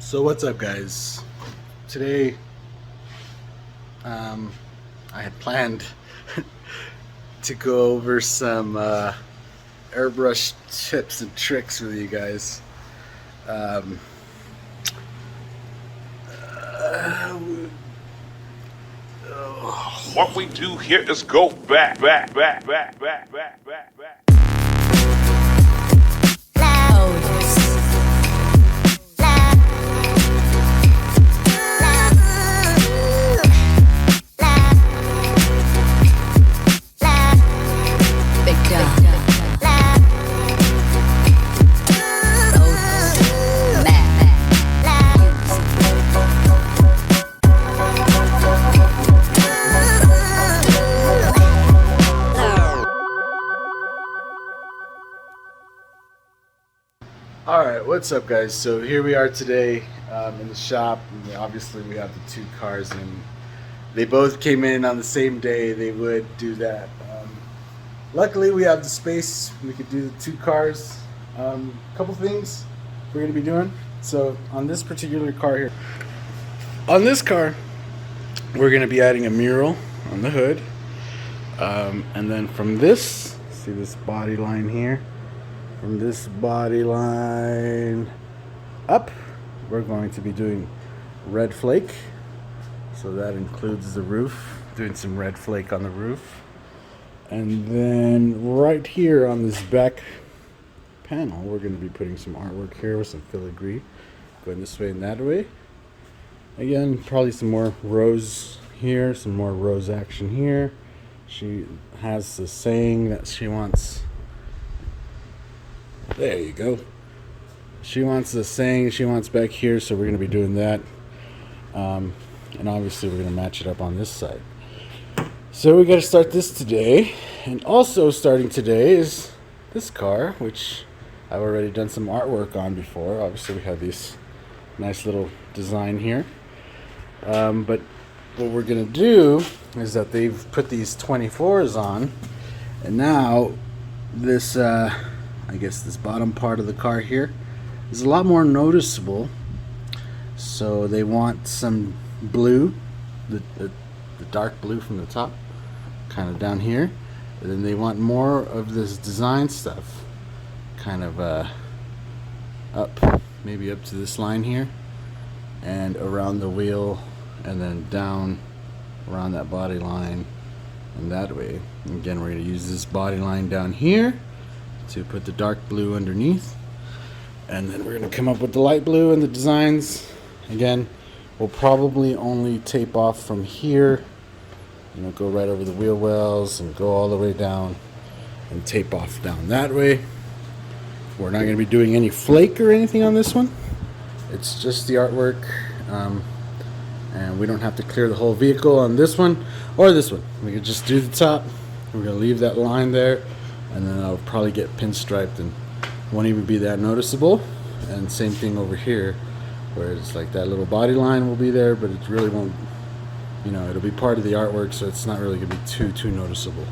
So what's up, guys? Today, I had planned to go over some airbrush tips and tricks with you guys. Um, uh, What we do here is go back. Alright, what's up, guys? So here we are today in the shop. And obviously we have the two cars, and they both came in on the same day. They would do that. Luckily we have the space. We could do the two cars. Couple things we're going to be doing. So on this particular car here, on this car we're going to be adding a mural on the hood. And then from this, see this body line here? From this body line up, we're going to be doing red flake. So that includes the roof, doing some red flake on the roof. And then right here on this back panel, we're going to be putting some artwork here with some filigree going this way and that way. Again, probably some more rose here, some more rose action here. She has the saying that she wants. There you go. She wants the saying she wants back here, so we're going to be doing that. And obviously we're going to match it up on this side. So we got to start this today. And also starting today is this car, which I've already done some artwork on before. Obviously we have this nice little design here. But what we're going to do is that they've put these 24s on. And now this... I guess this bottom part of the car here is a lot more noticeable. So they want some blue, the dark blue from the top, kind of down here. And then they want more of this design stuff, kind of up, maybe up to this line here, and around the wheel, and then down around that body line, and that way. And again, we're going to use this body line down here to put the dark blue underneath, and then we're going to come up with the light blue and the designs. Again, we'll probably only tape off from here, go right over the wheel wells and go all the way down and tape off down that way. We're not going to be doing any flake or anything on this one. It's just the artwork, and we don't have to clear the whole vehicle on this one or this one. We can just do the top. We're going to leave that line there, and then I'll probably get pinstriped and won't even be that noticeable. And same thing over here, where it's like that little body line will be there, but it really won't, it'll be part of the artwork, so it's not really going to be too noticeable.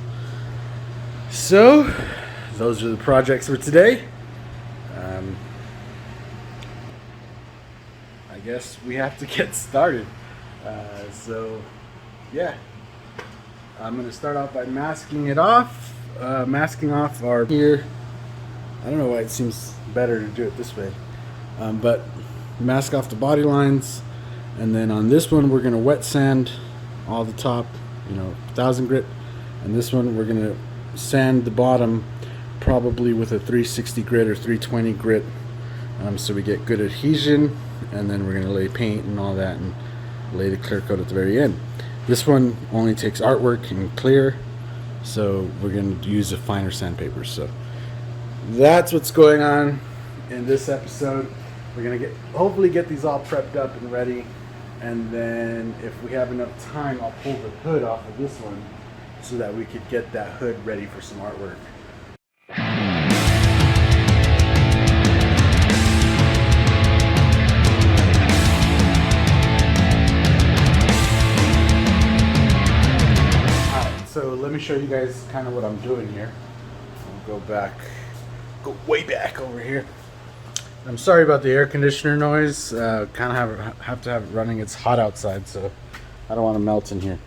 So those are the projects for today. I guess we have to get started. So yeah, I'm going to start off by masking it off. Masking off our here. I don't know why it seems better to do it this way, but mask off the body lines, and then on this one we're going to wet sand all the top, 1000 grit, and this one we're going to sand the bottom probably with a 360 grit or 320 grit, so we get good adhesion, and then we're going to lay paint and all that and lay the clear coat at the very end. This one only takes artwork and clear, so we're going to use a finer sandpaper. So that's what's going on in this episode. We're going to hopefully get these all prepped up and ready, and then if we have enough time, I'll pull the hood off of this one so that we could get that hood ready for some artwork. So let me show you guys kind of what I'm doing here. I'll go way back over here. I'm sorry about the air conditioner noise. Kind of have to have it running. It's hot outside, so I don't want to melt in here.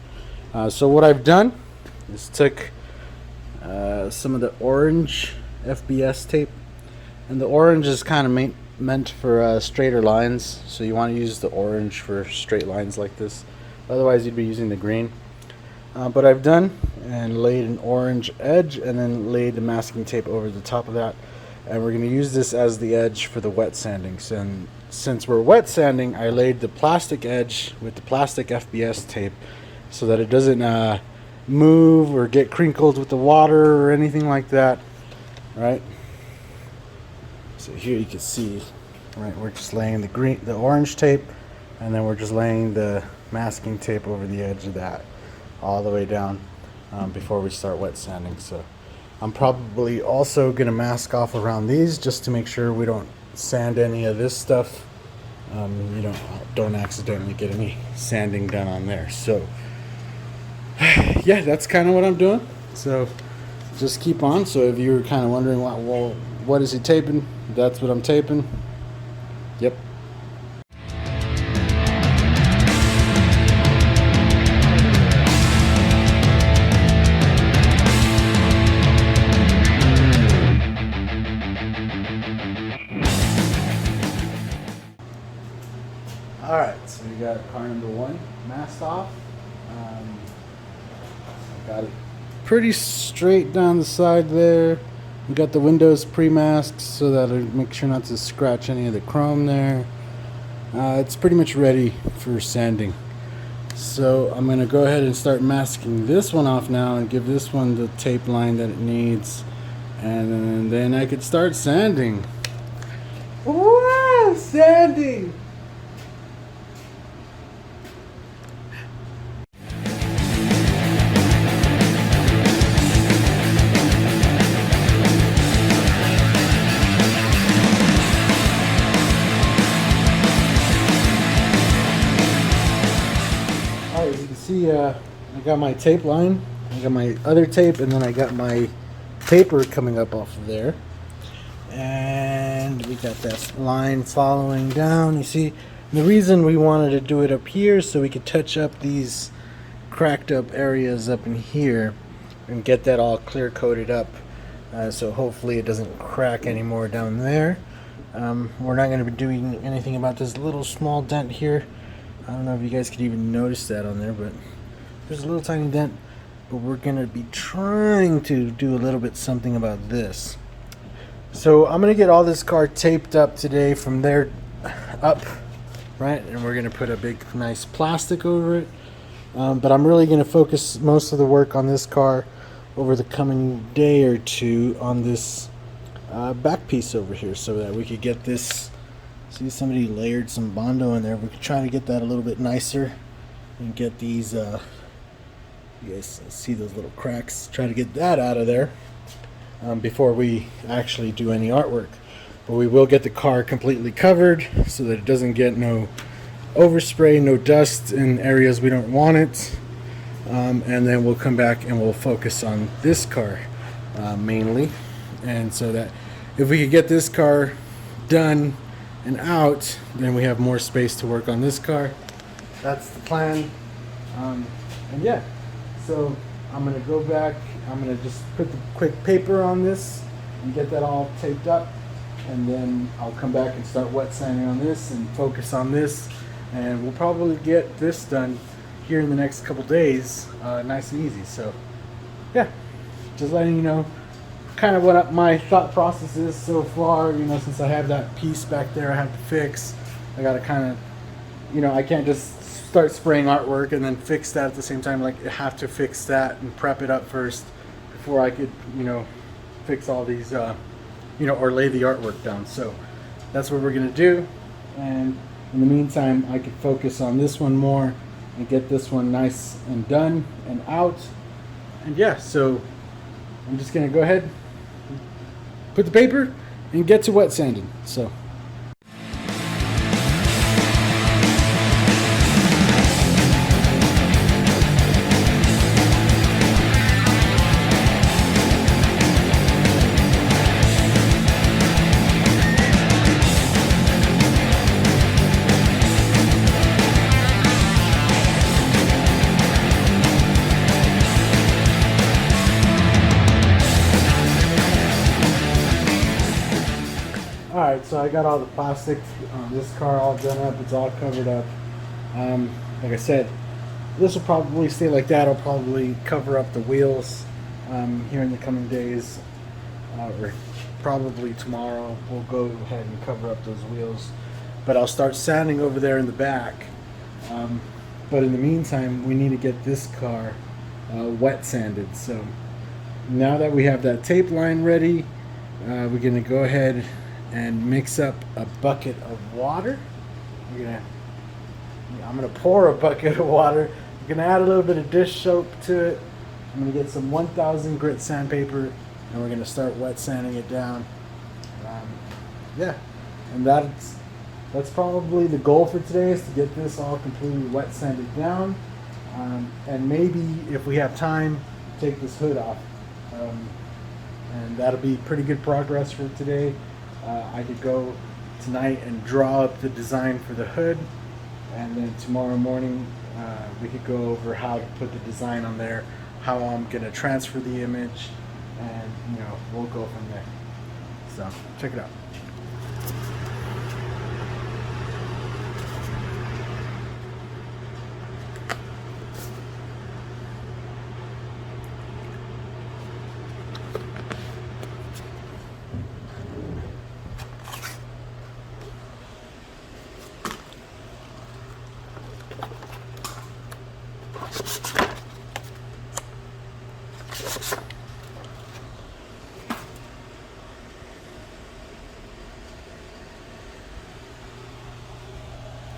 So what I've done is took some of the orange FBS tape, and the orange is kind of meant for straighter lines. So you want to use the orange for straight lines like this. Otherwise, you'd be using the green. But I've done and laid an orange edge, and then laid the masking tape over the top of that. And we're going to use this as the edge for the wet sanding. So since we're wet sanding, I laid the plastic edge with the plastic FBS tape so that it doesn't move or get crinkled with the water or anything like that. Right? So here you can see, right, we're just laying the orange tape, and then we're just laying the masking tape over the edge of that all the way down before we start wet sanding. So I'm probably also going to mask off around these just to make sure we don't sand any of this stuff. You don't accidentally get any sanding done on there. So yeah, that's kind of what I'm doing. So just keep on. So if you were kind of wondering, well, what is he taping? That's what I'm taping. Yep. Alright, so we got car number 1 masked off. Got it pretty straight down the side there. We got the windows pre-masked so that it'll make sure not to scratch any of the chrome there. It's pretty much ready for sanding. So I'm going to go ahead and start masking this one off now and give this one the tape line that it needs. And then I could start sanding. Wow, sanding! As you can see, I got my tape line, I got my other tape, and then I got my paper coming up off of there. And we got that line following down. You see, the reason we wanted to do it up here so we could touch up these cracked up areas up in here and get that all clear coated up. So hopefully it doesn't crack anymore down there. We're not going to be doing anything about this little small dent here. I don't know if you guys could even notice that on there, but there's a little tiny dent. But we're going to be trying to do a little bit something about this. So I'm going to get all this car taped up today from there up, right? And we're going to put a big nice plastic over it. But I'm really going to focus most of the work on this car over the coming day or two on this back piece over here so that we could get this. See, somebody layered some Bondo in there. We could try to get that a little bit nicer and get these, you guys see those little cracks, try to get that out of there before we actually do any artwork. But we will get the car completely covered so that it doesn't get no overspray, no dust in areas we don't want it. And then we'll come back and we'll focus on this car mainly. And so that if we could get this car done and out, then we have more space to work on this car. That's the plan. And yeah, so I'm gonna go back, I'm gonna just put the quick paper on this and get that all taped up, and then I'll come back and start wet sanding on this and focus on this, and we'll probably get this done here in the next couple days, nice and easy. So yeah, just letting you know kind of what my thought process is so far. You know, since I have that piece back there I have to fix, I gotta kind of, you know, I can't just start spraying artwork and then fix that at the same time. Like, I have to fix that and prep it up first before I could, you know, fix all these, you know, or lay the artwork down. So that's what we're gonna do, and in the meantime I could focus on this one more and get this one nice and done and out. And yeah, so I'm just gonna go ahead, put the paper, and get to wet sanding. So I got all the plastic on this car all done up. It's all covered up. Like I said, this will probably stay like that. I'll probably cover up the wheels here in the coming days, or probably tomorrow. We'll go ahead and cover up those wheels. But I'll start sanding over there in the back. But in the meantime, we need to get this car wet sanded. So now that we have that tape line ready, we're going to go ahead and mix up a bucket of water. I'm gonna pour a bucket of water. I'm gonna add a little bit of dish soap to it. I'm gonna get some 1000 grit sandpaper, and we're gonna start wet sanding it down. Yeah, and that's probably the goal for today, is to get this all completely wet sanded down, and maybe if we have time, take this hood off, and that'll be pretty good progress for today. I could go tonight and draw up the design for the hood, and then tomorrow morning we could go over how to put the design on there, how I'm going to transfer the image, and we'll go from there. So check it out.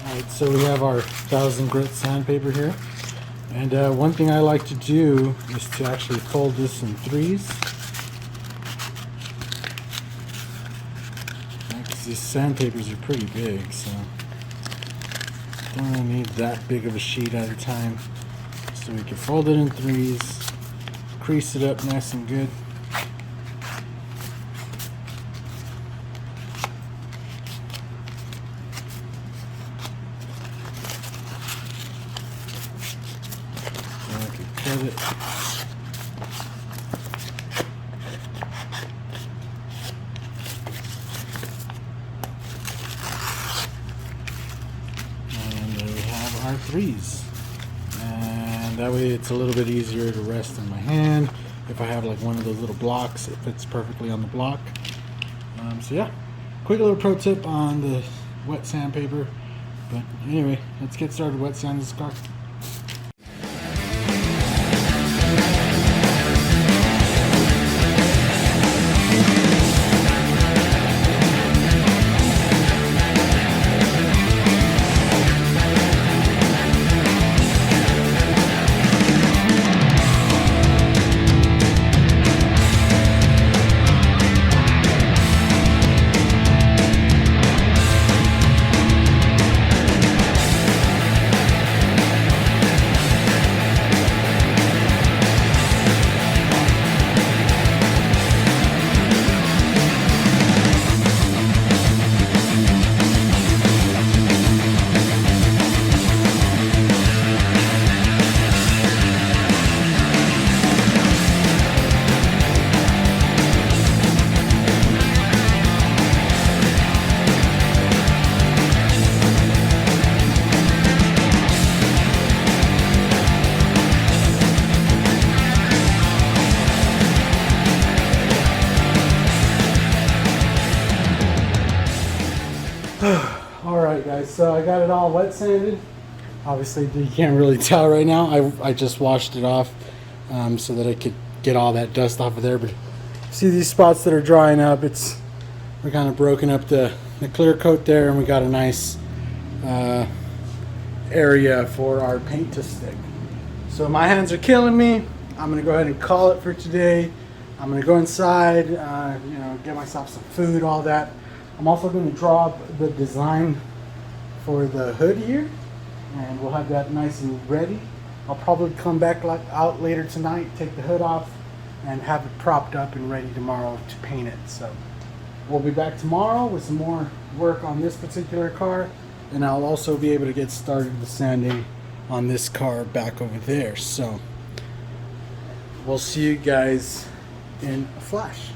Alright, so we have our 1000 grit sandpaper here, and one thing I like to do is to actually fold this in threes, because these sandpapers are pretty big, so don't really need that big of a sheet at a time. So we can fold it in threes, crease it up nice and good. Cut it. And there we have our threes. And that way it's a little bit easier to rest in my hand. If I have like one of those little blocks, it fits perfectly on the block. So yeah, quick little pro tip on the wet sandpaper. But anyway, let's get started wet sanding this car. Alright guys, so I got it all wet sanded. Obviously you can't really tell right now. I just washed it off so that I could get all that dust off of there. But see these spots that are drying up, we're kind of broken up the clear coat there, and we got a nice area for our paint to stick. So my hands are killing me. I'm gonna go ahead and call it for today. I'm gonna go inside, get myself some food, all that. I'm also going to draw up the design for the hood here, and we'll have that nice and ready. I'll probably come back out later tonight, take the hood off, and have it propped up and ready tomorrow to paint it. So we'll be back tomorrow with some more work on this particular car, and I'll also be able to get started with sanding on this car back over there. So we'll see you guys in a flash.